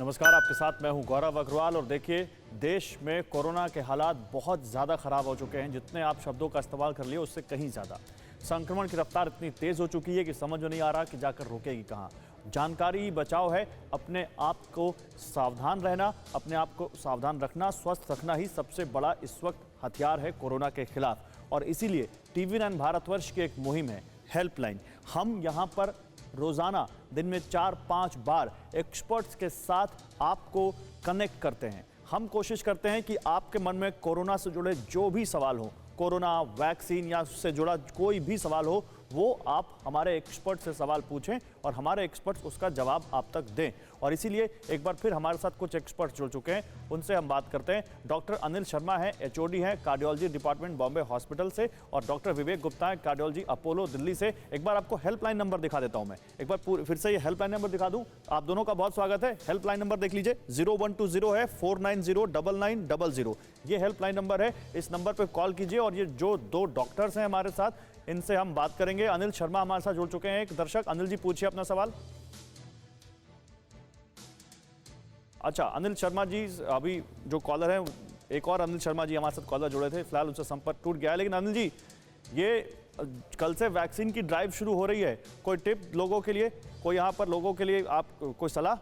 नमस्कार, आपके साथ मैं हूं गौरव अग्रवाल। और देखिए, देश में कोरोना के हालात बहुत ज़्यादा ख़राब हो चुके हैं। जितने आप शब्दों का इस्तेमाल कर लिए उससे कहीं ज़्यादा। संक्रमण की रफ्तार इतनी तेज़ हो चुकी है कि समझ में नहीं आ रहा कि जाकर रोकेगी कहाँ। जानकारी बचाव है, अपने आप को सावधान रहना, अपने आप को सावधान रखना, स्वस्थ रखना ही सबसे बड़ा इस वक्त हथियार है कोरोना के खिलाफ। और इसीलिए TV9 भारतवर्ष की एक मुहिम है हेल्पलाइन। हम यहाँ पर रोजाना दिन में 4-5 बार एक्सपर्ट्स के साथ आपको कनेक्ट करते हैं। हम कोशिश करते हैं कि आपके मन में कोरोना से जुड़े जो भी सवाल हो, कोरोना वैक्सीन या उससे जुड़ा कोई भी सवाल हो, वो आप हमारे एक्सपर्ट से सवाल पूछें और हमारे एक्सपर्ट्स उसका जवाब आप तक दें। और इसीलिए एक बार फिर हमारे साथ कुछ एक्सपर्ट्स जुड़ चुके हैं, उनसे हम बात करते हैं। डॉक्टर अनिल शर्मा हैं, HOD हैं कार्डियोलॉजी डिपार्टमेंट बॉम्बे हॉस्पिटल से, और डॉक्टर विवेक गुप्ता हैं कार्डियोलॉजी अपोलो दिल्ली से। एक बार आपको हेल्पलाइन नंबर दिखा देता हूं मैं, एक बार फिर से ये हेल्पलाइन नंबर दिखा दूं। आप दोनों का बहुत स्वागत है। हेल्पलाइन नंबर देख लीजिए, 0120 है 4909900। ये हेल्पलाइन नंबर है, इस नंबर पर कॉल कीजिए। और ये जो दो डॉक्टर्स हैं हमारे साथ, इनसे हम बात करेंगे। अनिल शर्मा हमारे साथ जुड़ चुके हैं, एक दर्शक। अनिल जी, पूछिए अपना सवाल। अच्छा, अनिल शर्मा जी, अभी जो कॉलर हैं, एक और अनिल शर्मा जी हमारे साथ कॉलर जुड़े थे, फिलहाल उनसे संपर्क टूट गया है। लेकिन अनिल जी, ये कल से वैक्सीन की ड्राइव शुरू हो रही है, कोई टिप लोगों के लिए, कोई यहाँ पर लोगों के लिए आप कोई सलाह?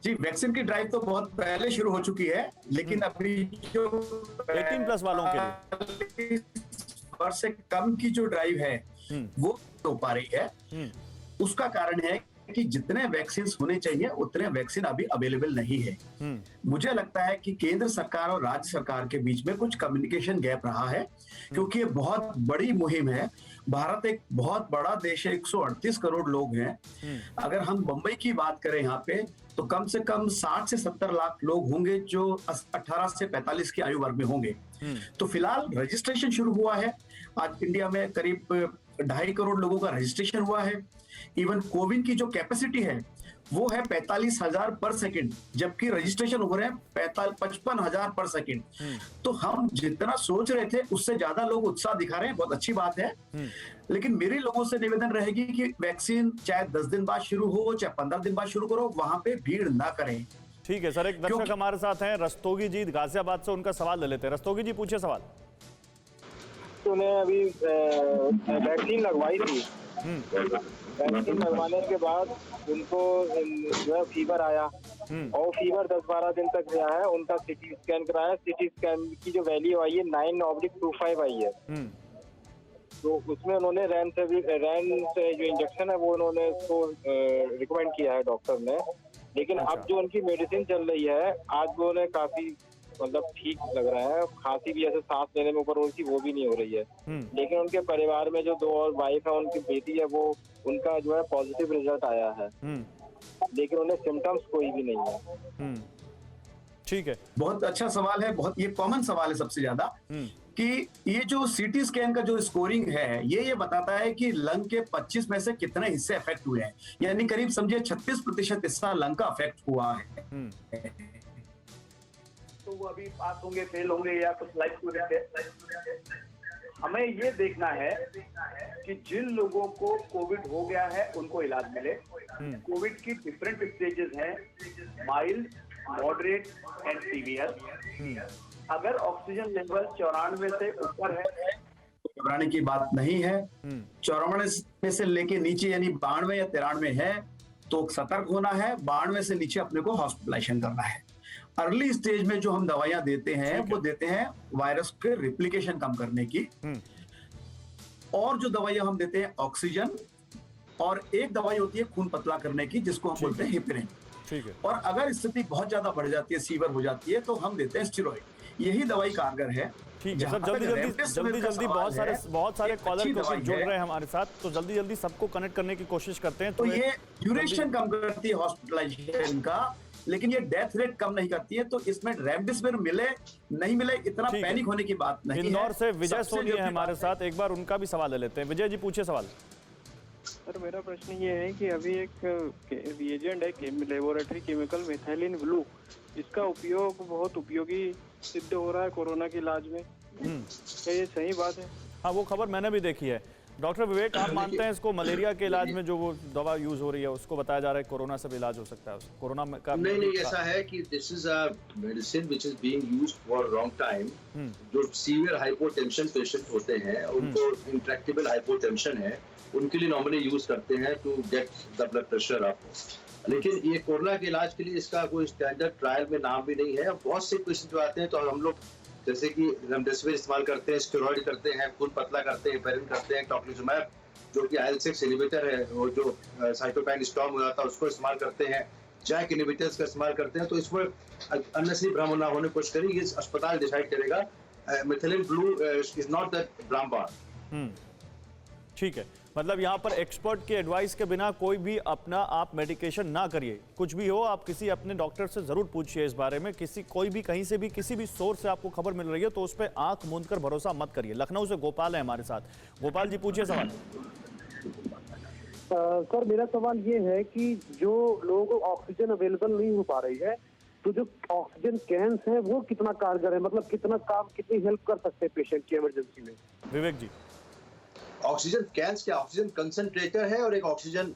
जी, वैक्सीन की ड्राइव तो बहुत पहले शुरू हो चुकी है, लेकिन अभी जो 18+ वालों के लिए वर्ष से कम की जो ड्राइव है वो हो पा रही है। उसका कारण है कि जितने वैक्सीन होने चाहिए उतने वैक्सीन अभी अवेलेबल नहीं है। मुझे लगता है कि केंद्र सरकार और राज्य सरकार के बीच में कुछ कम्युनिकेशन गैप रहा है, क्योंकि ये बहुत बड़ी मुहिम है। भारत एक बहुत बड़ा देश है, 138 करोड़ लोग हैं। अगर हम मुंबई की बात करें यहाँ पे, तो कम से कम 60 से 70 लाख लोग होंगे जो 18 से 45 की आयु वर्ग में होंगे। तो फिलहाल रजिस्ट्रेशन शुरू हुआ है। आज इंडिया में करीब 2.5 करोड़ लोगों का रजिस्ट्रेशन हुआ है। इवन कोविन की जो कैपेसिटी है वो है 45,000 पर सेकंड, जबकि रजिस्ट्रेशन हो रहे हैं 55,000 पर सेकंड। तो हम जितना सोच रहे थे उससे ज्यादा लोग उत्साह दिखा रहे हैं, बहुत अच्छी बात है। लेकिन मेरी लोगों से निवेदन रहेगी कि वैक्सीन चाहे 10 दिन बाद शुरू हो, चाहे 15 दिन बाद शुरू करो, वहां पे भीड़ ना करें। ठीक है सर, एक दर्शक हमारे साथ हैं रस्तोगी जी गाजियाबाद से, उनका सवाल ले लेते हैं। रस्तोगी जी, पूछिए सवाल। उन्हें अभी वैक्सीन लगवाई थी। वैक्सीन लगवाने के बाद उनको जो है फीवर आया, और फीवर 10-12 दिन तक रहा है। उनका CT स्कैन कराया, CT स्कैन की जो वैल्यू आई है 9/25 आई है। तो उसमें उन्होंने रैन से जो इंजेक्शन है वो उन्होंने उसको रिकमेंड किया है डॉक्टर ने। लेकिन अब जो उनकी मेडिसिन चल रही है, आज वो उन्हें काफी मतलब ठीक लग रहा है। खांसी भी ऐसे सांस लेने में ऊपर उनकी वो भी नहीं हो रही है। लेकिन उनके परिवार में जो 2 और वाइफ है, उनकी बेटी है, वो उनका जो है पॉजिटिव रिजल्ट आया है। लेकिन उन्हें सिम्टम्स कोई भी नहीं है। ठीक है, बहुत अच्छा सवाल है, बहुत ये कॉमन सवाल है सबसे ज्यादा, कि ये जो CT स्कैन का जो स्कोरिंग है ये बताता है कि लंग के 25 में से कितने हिस्से अफेक्ट हुए हैं। यानी करीब समझिए 36% हिस्सा लंग का अफेक्ट हुआ है। तो वो अभी पास होंगे, फेल होंगे, या कुछ लाइफ को रहते हैं। हमें ये देखना है कि जिन लोगों को कोविड हो गया है उनको इलाज मिले। कोविड की डिफरेंट स्टेजेस हैं, माइल्ड, मॉडरेट एंड सीवियर। अगर ऑक्सीजन लेवल 94 से ऊपर है तो घबराने की बात नहीं है। 94 में से लेके नीचे यानी 92 या 93 है तो सतर्क होना है। 92 से नीचे अपने को हॉस्पिटलाइजेशन करना है। अर्ली स्टेज में जो हम दवाइयां देते हैं वो देते हैं वायरस के रिप्लिकेशन कम करने की। और जो दवाइयां हम देते हैं ऑक्सीजन, और एक दवाई होती है खून पतला करने की जिसको हम बोलते हैं हिपरिन। ठीक है। और अगर स्थिति बहुत ज्यादा बढ़ जाती है, सीवर हो जाती है, तो हम देते हैं स्टेरॉइड। यही दवाई कारगर है। ठीक है सर, जल्दी बहुत सारे कॉलर जुड़ रहे हैं हमारे साथ, तो जल्दी सबको कनेक्ट करने की कोशिश करते हैं। तो ये ड्यूरेशन कम करती है हॉस्पिटलाइजेशन का, लेकिन ये डेथ रेट कम नहीं करती है। तो इसमें रेमडेसिविर मिले नहीं मिले इतना पैनिक होने की बात नहीं है। इंदौर से विजय सोनी है हमारे साथ, एक बार उनका भी सवाल ले लेते हैं। विजय जी, पूछिए सवाल। सर, मेरा प्रश्न ये है कि अभी एक रिएजेंट है लेबोरेटरी केमिकल मिथाइलिन ब्लू, इसका उपयोग बहुत उपयोगी सिद्ध हो रहा है कोरोना के इलाज में। क्या ये सही बात है? हाँ, वो खबर मैंने भी देखी है। डॉक्टर विवेक, आप मानते हैं इसको मलेरिया के इलाज में जो वो दवा यूज हो रही है उसको बताया जा रहा है कोरोना से भी इलाज हो सकता है, कोरोना में का नहीं, ऐसा है कि this is a medicine which is being used for long time. जो सीवियर हाइपोटेंशन पेशेंट होते हैं, उनको इंट्रैक्टेबल हाइपोटेंशन है, उनके लिए नॉर्मली यूज करते हैं to get the blood pressure up. लेकिन ये कोरोना के इलाज के लिए इसका कोई स्टैंडर्ड ट्रायल में नाम भी नहीं है। बहुत से पेशेंट जो आते हैं तो हम लोग जैसे कि रेमडेसिविर इस्तेमाल करते हैं, स्टेरॉइड करते हैं, खून पतला करते हैं, हेपेरिन करते हैं, टोक्लिजुमैब जो कि IL-6 इनहिबिटर है, और जो साइटोकाइन स्टॉर्म हो जाता है उसको इस्तेमाल करते हैं, जैक इनहिबिटर्स का इस्तेमाल करते हैं। तो इसमें अननेसेसरी भ्रम ना होने की कोशिश करें, ये अस्पताल डिसाइड करेगा। Methylene blue is not that ब्राम्बार। ठीक है, मतलब यहाँ पर एक्सपर्ट के एडवाइस के बिना कोई भी अपना आप मेडिकेशन ना करिए। कुछ भी हो आप किसी अपने डॉक्टर से जरूर पूछिए इस बारे में। कोई भी कहीं से भी किसी भी सोर्स से आपको खबर मिल रही है तो उस पर आंख मूंद कर भरोसा मत करिए। लखनऊ से गोपाल है हमारे साथ। गोपाल जी, पूछिए सवाल। सर, मेरा सवाल ये है कि जो लोगों को ऑक्सीजन अवेलेबल नहीं हो पा रही है, तो जो ऑक्सीजन कैंस है वो कितना कारगर है, मतलब कितना काम, कितनी हेल्प कर सकते हैं पेशेंट की इमरजेंसी में? विवेक जी। ऑक्सीजन कैंस क्या, ऑक्सीजन कंसंट्रेटर है और एक ऑक्सीजन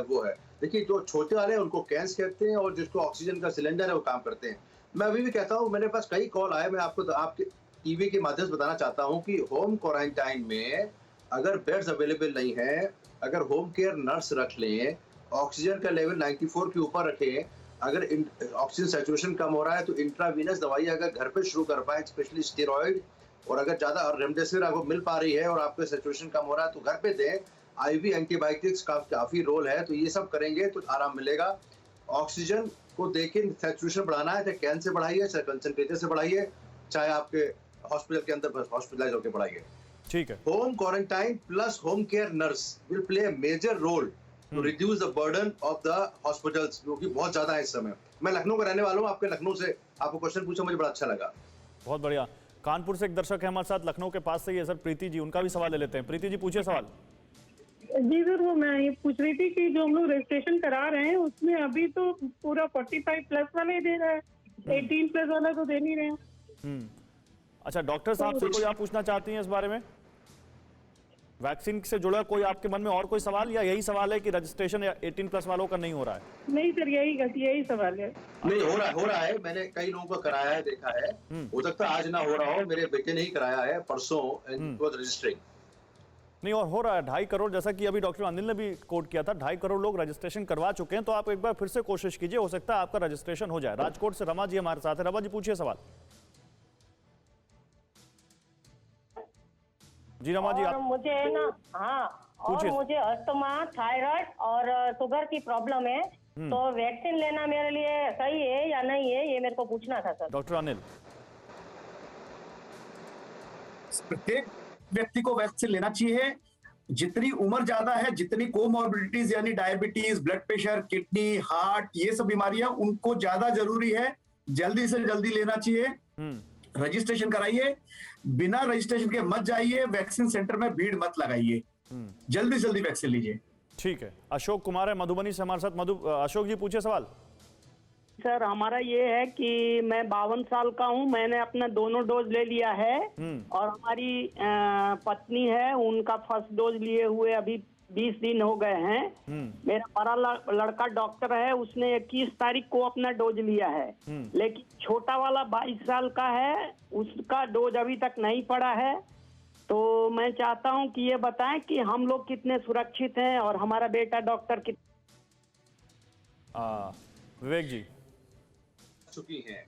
वो है। देखिए, जो छोटे वाले हैं उनको कैंस कहते हैं, और जिसको ऑक्सीजन का सिलेंडर है वो काम करते हैं। मैं अभी भी कहता हूँ, मेरे पास कई कॉल आए, मैं आपको आपके टीवी के माध्यम से बताना चाहता हूँ कि होम क्वारंटाइन में अगर बेड्स अवेलेबल नहीं है, अगर होम केयर नर्स रख लें, ऑक्सीजन का लेवल 94 के ऊपर रखें, अगर ऑक्सीजन सैचुरेशन कम हो रहा है तो इंट्रावीनस दवाई अगर घर पे शुरू कर पाए, स्पेशली स्टेरॉइड, और अगर ज्यादा रेमडेसिविर आपको मिल पा रही है और आपका सैचुरेशन कम हो रहा है तो घर पे दें। आईवी एंटीबायोटिक्स का काफी रोल है, तो ये सब करेंगे तो आराम मिलेगा। ऑक्सीजन को देखें, सैचुरेशन बढ़ाना है, चाहे कैन से बढ़ाइए, चाहे कंसंट्रेटर से बढ़ाइए, चाहे आपके हॉस्पिटल के अंदर हॉस्पिटलाइज होकर बढ़ाइए। ठीक है। Home quarantine plus home care nurse will play a major role to reduce the burden of the hospitals, जो कि बहुत ज्यादा है इस समय। मैं लखनऊ का रहने वाला हूँ, आपके लखनऊ से आपको क्वेश्चन पूछा, मुझे बड़ा अच्छा लगा। बहुत बढ़िया। कानपुर से एक दर्शक है हमारे साथ, लखनऊ के पास से ही है सर, प्रीति जी, उनका भी सवाल ले लेते हैं। प्रीति जी, पूछिए सवाल। जी सर, वो मैं ये पूछ रही थी कि जो हम लोग रजिस्ट्रेशन करा रहे हैं उसमें अभी तो पूरा 45 प्लस वाला ही दे रहा है, 18 प्लस वाला तो दे नहीं रहे हैं। अच्छा, डॉक्टर साहब से कोई आप पूछना चाहती हैं इस बारे में? वैक्सीन से जुड़ा कोई आपके मन में और कोई सवाल, या यही सवाल है कि रजिस्ट्रेशन 18 प्लस वालों का नहीं हो रहा है? नहीं सर, यही सवाल है। नहीं, हो रहा है। मैंने कई लोगों को कराया है, देखा है। हो सकता है आज ना हो रहा हो, मेरे बेटे ने ही कराया है परसों, रजिस्टरिंग। नहीं, और हो रहा है 2.5 करोड़, जैसा कि अभी डॉक्टर अनिल ने भी कोट किया था, 2.5 करोड़ लोग रजिस्ट्रेशन करवा चुके हैं। तो आप एक बार फिर से कोशिश कीजिए, हो सकता है आपका रजिस्ट्रेशन हो जाए। राजकोट से रमा जी हमारे साथ है। रमा जी, पूछिए सवाल। जी रमा जी, आप मुझे ना, हाँ, और मुझे अस्थमा, थायराइड और शुगर की प्रॉब्लम है, तो वैक्सीन लेना मेरे लिए सही है या नहीं है, ये मेरे को पूछना था सर। डॉक्टर अनिल। प्रत्येक व्यक्ति को वैक्सीन लेना चाहिए। जितनी उम्र ज्यादा है, जितनी कोमॉर्बिडिटीज यानी diabetes, blood pressure, kidney, heart, ये सब बीमारियां, उनको ज्यादा जरूरी है, जल्दी से जल्दी लेना चाहिए। रजिस्ट्रेशन कराइए, बिना रजिस्ट्रेशन के मत जाइए, वैक्सीन सेंटर में भीड़ मत लगाइए, जल्दी से जल्दी वैक्सीन लीजिए। ठीक है। अशोक कुमार है मधुबनी से हमारे साथ। अशोक जी, पूछिए सवाल। सर, हमारा ये है कि मैं 52 साल का हूँ, मैंने अपना दोनों डोज ले लिया है, और हमारी पत्नी है, उनका फर्स्ट डोज लिए हुए अभी 20 दिन हो गए हैं। मेरा बड़ा लड़का डॉक्टर है, उसने 21 तारीख को अपना डोज लिया है, लेकिन छोटा वाला 22 साल का है, उसका डोज अभी तक नहीं पड़ा है। तो मैं चाहता हूं कि ये बताएं कि हम लोग कितने सुरक्षित हैं और हमारा बेटा डॉक्टर विवेक जी चुकी हैं,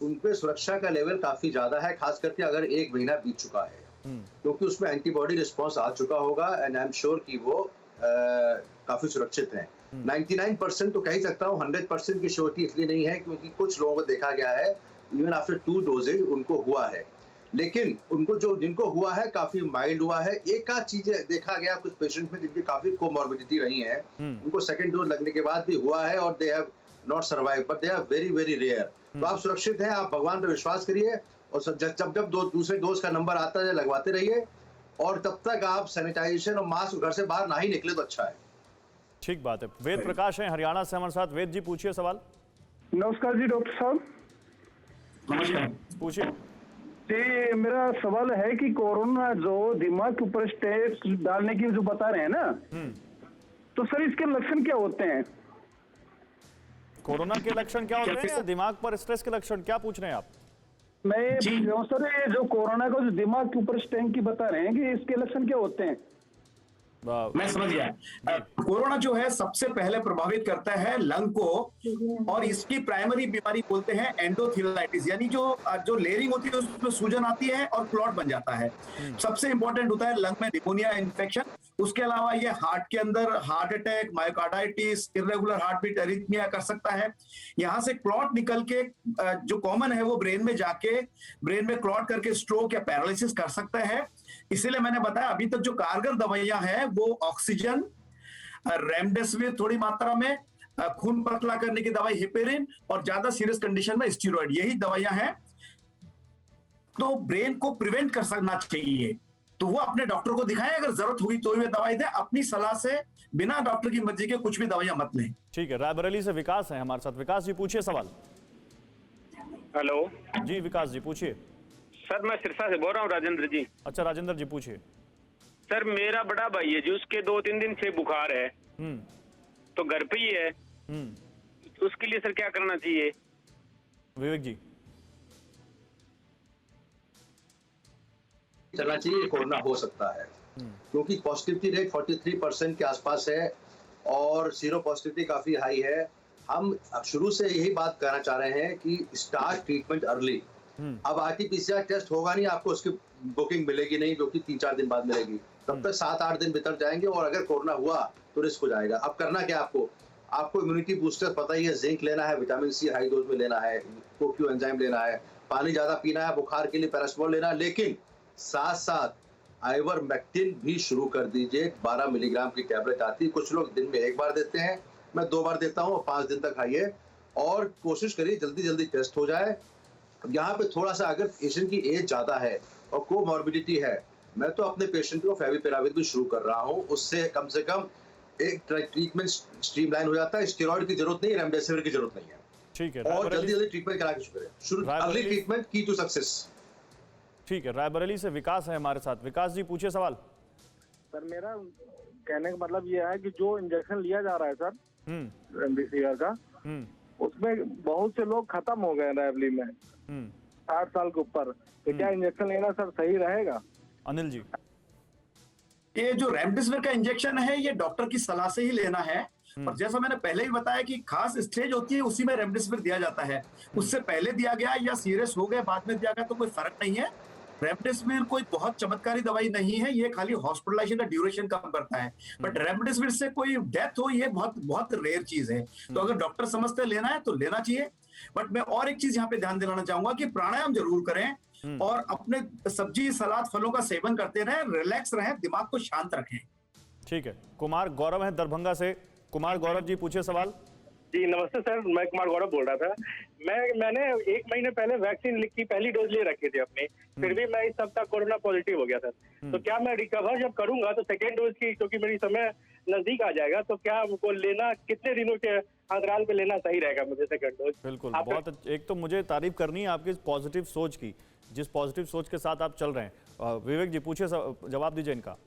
उनपे सुरक्षा का लेवल काफी ज्यादा है, खास करके अगर 1 महीना बीत चुका है, क्योंकि उसमें एंटीबॉडी रिस्पांस आ चुका होगा, एंड आई एम श्योर कि वो काफी सुरक्षित हैं। 99% तो कह ही सकता हूँ, 100% की श्योरिटी इसलिए नहीं है क्योंकि कुछ लोगों को देखा गया है इवन आफ्टर 2 डोजेज उनको हुआ है, लेकिन उनको जिनको हुआ है काफी माइल्ड हुआ है। एक आध चीजें देखा गया कुछ पेशेंट में जिनकी काफी कोमॉर्बिडिटी रही है, उनको सेकंड डोज लगने के बाद भी हुआ है और they have not survive, but they are very very rare. तो आप सुरक्षित हैं, आप भगवान पर विश्वास करिए, और जब दूसरे डोज का नंबर आता है लगवाते रहिए, और तब तक आप सैनिटाइजेशन और मास्क घर से बाहर ना ही निकले तो अच्छा है। ठीक बात है। वेद प्रकाश है हरियाणा से हमारे साथ। वेद जी, पूछिए सवाल। नमस्कार जी डॉक्टर साहब। नमस्कार। पूछिए। जी, मेरा सवाल है कि कोरोना जो दिमाग के ऊपर स्टेट डालने की जो बता रहे हैं ना, तो सर इसके लक्षण क्या होते हैं? कोरोना के लक्षण क्या होते हैं या दिमाग पर स्ट्रेस के लक्षण, क्या पूछ रहे हैं आप? मैं ये पूछ रहा हूँ सर, ये जो कोरोना का जो दिमाग के ऊपर स्टेन की बता रहे हैं कि इसके लक्षण क्या होते हैं? मैं समझ गया। कोरोना जो है सबसे पहले प्रभावित करता है लंग को, और इसकी प्राइमरी बीमारी बोलते हैं एंडोथेलिटिस, यानी जो लेयरिंग होती है उसमें सूजन आती है और क्लॉट बन जाता है। सबसे इंपॉर्टेंट होता है लंग में निमोनिया इन्फेक्शन। उसके अलावा ये हार्ट के अंदर heart attack, myocarditis, irregular heart beat, arrhythmia कर सकता है। यहाँ से क्लॉट निकल के जो कॉमन है वो ब्रेन में जाके ब्रेन में क्लॉट करके स्ट्रोक या पैरालिसिस कर सकता है। इसीलिए मैंने बताया अभी तक जो कारगर दवाइयां हैं वो ऑक्सीजन, रेमडेसिविर थोड़ी मात्रा में, खून पतला करने की दवाई हेपेरिन, और ज्यादा सीरियस कंडीशन में स्टीरॉइड, यही दवाइयां हैं। तो ब्रेन को प्रिवेंट कर सकना चाहिए, तो वो अपने डॉक्टर को दिखाएं, अगर जरूरत हुई तो वे दवाई दे, अपनी सलाह से बिना डॉक्टर की मर्जी के कुछ भी दवाइयां मत लें। ठीक है, रायबरेली से विकास है हमारे साथ। विकास जी पूछिए सवाल। हेलो जी विकास जी पूछिए। सर, मैं सिरसा से बोल रहा हूँ, राजेंद्र जी। अच्छा राजेंद्र जी पूछिए। सर, मेरा बड़ा भाई है जी, उसके 2-3 दिन से बुखार है, तो घर पे ही है। उसके लिए सर क्या करना चाहिए? विवेक जी। चलना चाहिए, कोरोना हो सकता है क्योंकि पॉजिटिविटी रेट 43% के आसपास है और सीरो पॉजिटिविटी काफी हाई है। हम अब शुरू से यही बात कहना चाह रहे हैं कि स्टार्ट ट्रीटमेंट अर्ली। अब आरटी-पीसीआर टेस्ट होगा नहीं, आपको उसकी बुकिंग मिलेगी नहीं, जो कि 3-4 दिन बाद मिलेगी। तब तक 7-8 दिन बीत जाएंगे और अगर कोरोना हुआ तो रिस्क हो जाएगा। अब करना क्या आपको इम्यूनिटी बूस्टर पता ही है, जिंक लेना है, विटामिन सी हाई डोज में लेना है, कोक्यू एंजाइम लेना है, पानी ज्यादा पीना है, बुखार के लिए पैरासिटामोल लेना है, लेकिन साथ साथ आइवरमेक्टिन भी शुरू कर दीजिए। 12 मिलीग्राम की टैबलेट आती है, कुछ लोग दिन में 1 बार देते हैं, मैं 2 बार देता हूँ, 5 दिन तक खाइए और कोशिश करिए जल्दी टेस्ट हो जाए। यहाँ पे थोड़ा सा अगर पेशेंट की एज ज्यादा है और कोमॉर्बिडिटी है, मैं तो अपने पेशेंट को फेविपिराविर भी शुरू कर रहा हूँ, उससे कम से कम एक ट्रीटमेंट स्ट्रीमलाइन हो जाता है। स्टेरॉइड की जरूरत नहीं, रेमडेसिविर की जरूरत नहीं है। ठीक है, और जल्दी ट्रीटमेंट करा के शुरू करें। अर्ली ट्रीटमेंट की टू सक्सेस। ठीक है, रायबरेली से विकास है हमारे साथ। विकास जी पूछिए सवाल। सर, मेरा कहने का मतलब ये है कि जो इंजेक्शन लिया जा रहा है सर रेमडेसिविर का, उसमें बहुत से लोग खत्म हो गए रायबरेली में 60 साल के ऊपर, तो क्या इंजेक्शन लेना सर सही रहेगा? अनिल जी। ये जो रेमडेसिविर का इंजेक्शन है ये डॉक्टर की सलाह से ही लेना है, और जैसा मैंने पहले ही बताया कि खास स्टेज होती है उसी में रेमडेसिविर दिया जाता है। उससे पहले दिया गया या सीरियस हो गए बाद में दिया गया तो कोई फर्क नहीं है। रेमडेसिविर कोई बहुत चमत्कारी दवाई नहीं है, ये खाली हॉस्पिटलाइजेशन का ड्यूरेशन कम करता है, बट रेमडेसिविर से कोई डेथ हो ये बहुत रेयर चीज है। तो अगर डॉक्टर समझते लेना है तो लेना चाहिए। बट मैं और एक चीज यहाँ पे ध्यान दिलाना चाहूंगा कि प्राणायाम जरूर करें और अपने सब्जी सलाद फलों का सेवन करते रहें, रिलैक्स रहें, दिमाग को शांत रखें। ठीक है, कुमार गौरव है दरभंगा से। कुमार गौरव जी पूछिए सवाल। जी नमस्ते सर, मैं कुमार गौरव बोल रहा था। मैंने 1 महीने पहले वैक्सीन की पहली डोज ले रखी थी अपनी, फिर भी मैं इस सप्ताह कोरोना पॉजिटिव हो गया सर। तो क्या मैं रिकवर जब करूंगा तो सेकेंड डोज की, क्योंकि मेरी समय नजदीक आ जाएगा, तो क्या हमको लेना, कितने दिनों के अंतराल पे लेना सही रहेगा मुझे सेकेंड डोज? बिल्कुल, बहुत एक तो मुझे तारीफ करनी है आपकी पॉजिटिव सोच की, जिस पॉजिटिव सोच के साथ आप चल रहे हैं। विवेक जी पूछिए, जवाब दीजिए इनका।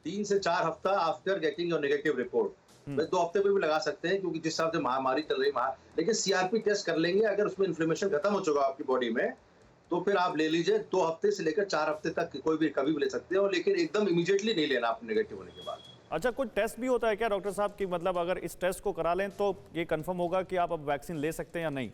3 से 4 हफ्ता after getting your negative report, 2 हफ्ते पे भी लगा सकते हैं, क्योंकि जिस हिसाब से महामारी चल रही है, लेकिन सीआरपी टेस्ट कर लेंगे, अगर उसमें इन्फ्लेमेशन खत्म हो चुका आपकी बॉडी में तो फिर आप ले लीजिए। 2 हफ्ते से लेकर 4 हफ्ते तक कोई भी कभी भी ले सकते हो, लेकिन एकदम इमीडिएटली नहीं लेना आप नेगेटिव होने के बाद। अच्छा, कोई टेस्ट भी होता है क्या डॉक्टर साहब की, मतलब अगर इस टेस्ट को करा लें तो ये कंफर्म होगा कि आप अब वैक्सीन ले सकते हैं या नहीं?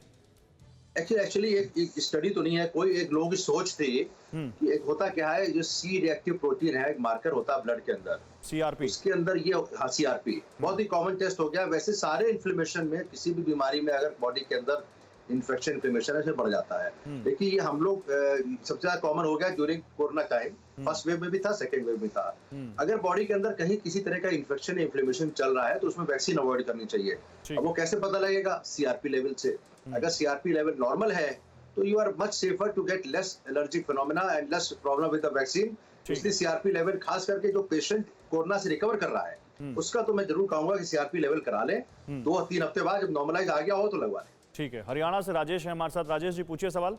एक्चुअली एक स्टडी तो नहीं है कोई, एक लोगों की सोच थी कि एक होता क्या है, जो सी रिएक्टिव प्रोटीन है, एक मार्कर होता है ब्लड के अंदर, सीआरपी, उसके अंदर ये सीआरपी बहुत ही कॉमन टेस्ट हो गया। वैसे सारे इन्फ्लेमेशन में, किसी भी बीमारी में अगर बॉडी के अंदर इन्फेक्शन इन्फ्लेमेशन ऐसे बढ़ जाता है। देखिए ये हम लोग सबसे ज्यादा कॉमन हो गया during corona time, first wave में भी था, सेकेंड वेव में था। अगर बॉडी के अंदर कहीं किसी तरह का इन्फेक्शन या इन्फ्लेमेशन चल रहा है तो उसमें वैक्सीन अवॉइड करनी चाहिए। अब वो कैसे पता लगेगा? सीआरपी लेवल से। अगर सीआरपी लेवल नॉर्मल है तो you are much safer to get less allergic phenomena and less problem with the vaccine. इसलिए सीआरपी लेवल, खास करके जो पेशेंट कोरोना से रिकवर कर रहा है उसका तो मैं जरूर कहूंगा कि सीआरपी लेवल करा लें। 2-3 हफ्ते बाद जब नॉर्मलाइज आ गया हो तो लगवा लें। ठीक है, हरियाणा से राजेश है हमारे साथ। राजेश जी पूछिए सवाल।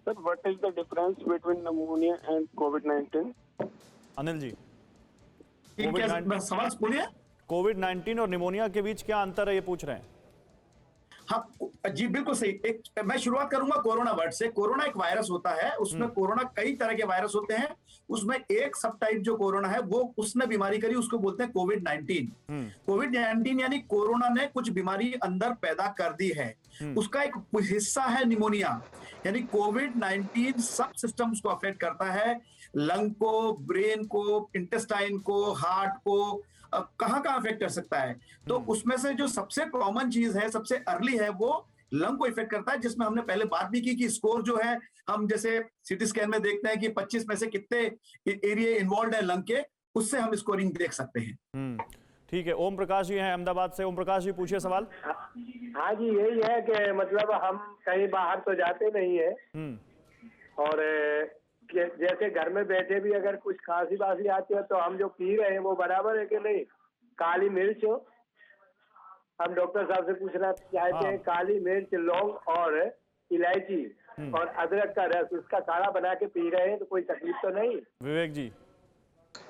Sir, what is the difference between pneumonia and COVID-19? Anil ji, सवाल बोलिए। कोविड-19 और निमोनिया के बीच क्या अंतर है, ये पूछ रहे हैं। हाँ जी, बिल्कुल सही। मैं शुरुआत करूंगा कोरोना वर्ड से। कोरोना एक वायरस होता है, उसमें कोरोना कई तरह के वायरस होते हैं, उसमें एक सब टाइप जो कोरोना है वो उसने बीमारी करी, उसको बोलते हैं कोविड-19। कोविड-19 यानी कोरोना ने कुछ बीमारी अंदर पैदा कर दी है, उसका एक हिस्सा है निमोनिया। यानी कोविड-19 सब सिस्टम्स को अफेक्ट करता है, लंग को, ब्रेन को, इंटेस्टाइन को, हार्ट को, कहाँ अफेक्ट कर सकता है। तो उसमें से जो सबसे कॉमन चीज है, सबसे अर्ली है, वो लंग को इफेक्ट करता है, जिसमें हमने पहले बात भी की कि स्कोर जो है, हम जैसे सीटी स्कैन में देखते हैं कि 25 में से कितने एरिया इन्वॉल्व है लंग के, उससे हम स्कोरिंग देख सकते हैं। ठीक है, ओम प्रकाश जी हैं अहमदाबाद से। ओम प्रकाश जी, पूछिए सवाल। हाँ जी, यही है कि मतलब हम कहीं बाहर तो जाते नहीं है, और जैसे घर में बैठे भी अगर कुछ खांसी बासी आती है तो हम जो पी रहे हैं वो बराबर है कि नहीं? काली मिर्च, हम डॉक्टर साहब से पूछना चाहते हैं, काली मिर्च, लौंग और इलायची और अदरक का रस, उसका काढ़ा बना के पी रहे हैं तो कोई तकलीफ तो नहीं? विवेक जी,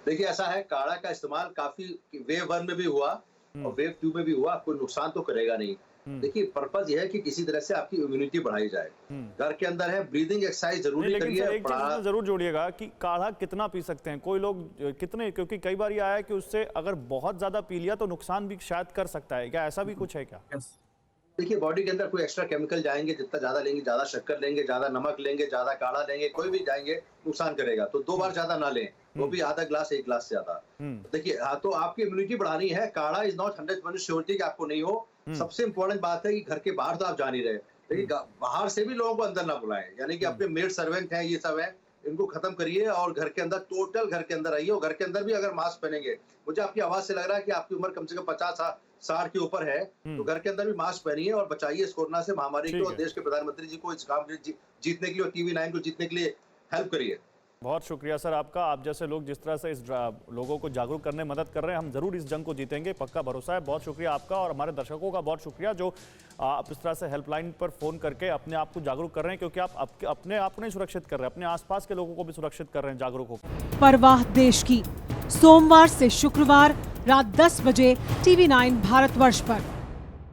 देखिए ऐसा है, काढ़ा का इस्तेमाल काफी वेव 1 में भी हुआ और वेव 2 में भी हुआ, कोई नुकसान तो करेगा नहीं। देखिए पर्पज यह है कि किसी तरह से आपकी इम्यूनिटी बढ़ाई जाए। घर के अंदर है, ब्रीदिंग एक्सरसाइज जरूरी करिए। एक चीज जरूर जोड़िएगा कि काढ़ा कितना पी सकते हैं, कोई लोग कितने, क्योंकि कई बार ये आया कि उससे अगर बहुत ज्यादा पी लिया तो नुकसान भी शायद कर सकता है, क्या ऐसा भी कुछ है क्या? देखिए बॉडी के अंदर कोई एक्स्ट्रा केमिकल जाएंगे, जितना ज्यादा लेंगे, ज्यादा शक्कर लेंगे, ज्यादा नमक लेंगे, ज्यादा काढ़ा लेंगे, कोई भी जाएंगे नुकसान करेगा। तो 2 बार ज्यादा ना लें, वो भी आधा ग्लास, 1 ग्लास ज्यादा। देखिए हाँ, तो आपकी इम्यूनिटी बढ़ानी है। काढ़ा इज नॉट 100% श्योरिटी कि आपको नहीं हो। सबसे इंपॉर्टेंट बात है कि घर के बाहर तो आप जा नहीं रहे, लेकिन बाहर से भी लोगों को अंदर ना बुलाएं। यानी कि अपने मेड सर्वेंट हैं, ये सब है, इनको खत्म करिए और घर के अंदर, टोटल घर के अंदर आइए। और घर के अंदर भी अगर मास्क पहनेंगे, मुझे आपकी आवाज से लग रहा है कि आपकी उम्र कम से कम 50-60 के ऊपर है, तो घर के अंदर भी मास्क पहनिए और बचाइए इस कोरोना से महामारी को। और देश के प्रधानमंत्री जी को इस काम जीतने के लिए और TV9 को जीतने के लिए हेल्प करिए। बहुत शुक्रिया सर आपका। आप जैसे लोग जिस तरह से इस लोगों को जागरूक करने में मदद कर रहे हैं, हम जरूर इस जंग को जीतेंगे, पक्का भरोसा है। बहुत शुक्रिया आपका और हमारे दर्शकों का बहुत शुक्रिया जो आप इस तरह से हेल्पलाइन पर फोन करके अपने आप को जागरूक कर रहे हैं, क्योंकि आप अपने आप को नहीं सुरक्षित कर रहे हैं, अपने आसपास के लोगों को भी सुरक्षित कर रहे हैं जागरूक होकर। परवाह देश की, सोमवार से शुक्रवार रात 10 बजे TV9 भारतवर्ष पर।